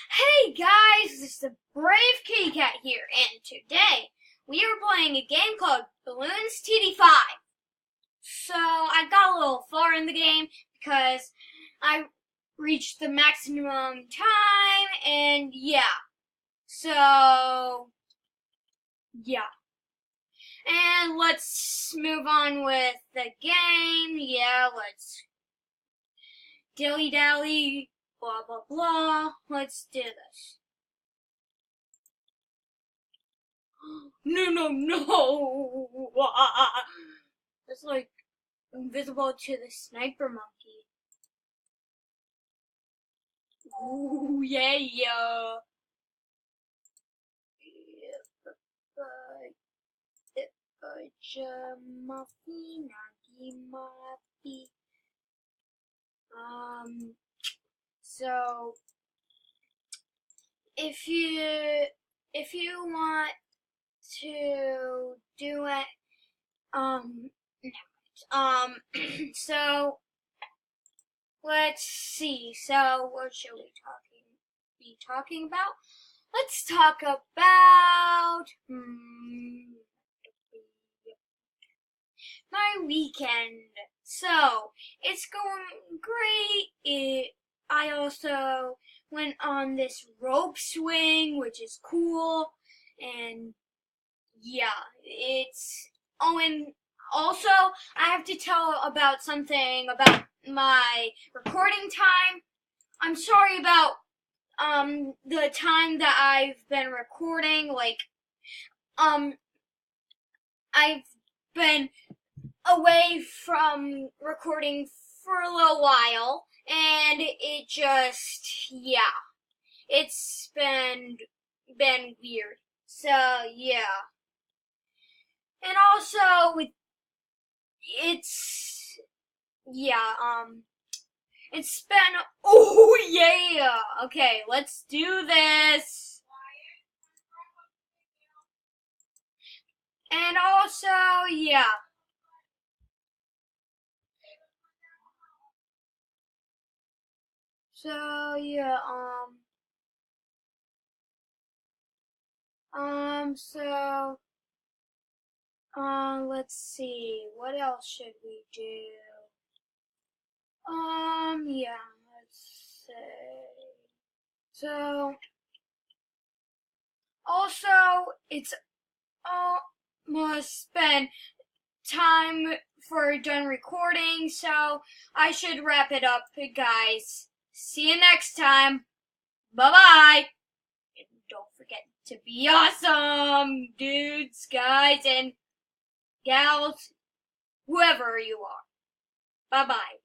Hey guys, this is the Brave Kitty Cat here, and today we are playing a game called Bloons TD5. So I got a little far in the game because I reached the maximum time, and yeah. So, yeah. And let's move on with the game. Yeah, let's dilly-dally, blah blah blah. Let's do this. No. It's like invisible to the sniper monkey. Ooh, yeah. So if you want to do it, so let's see. So what should we be talking about? Let's talk about my weekend. So it's going great. I also went on this rope swing, which is cool, and yeah, and also I have to tell about something about my recording time. I'm sorry about the time that I've been recording. I've been away from recording for a little while, and it's been weird. So yeah, and also it's yeah it's been oh yeah. Okay, let's do this. And also yeah. So yeah, so let's see, what else should we do? Yeah, let's say. So also it's almost been time for done recording, so I should wrap it up, guys. See you next time. Bye-bye. And don't forget to be awesome, dudes, guys, and gals, whoever you are. Bye-bye.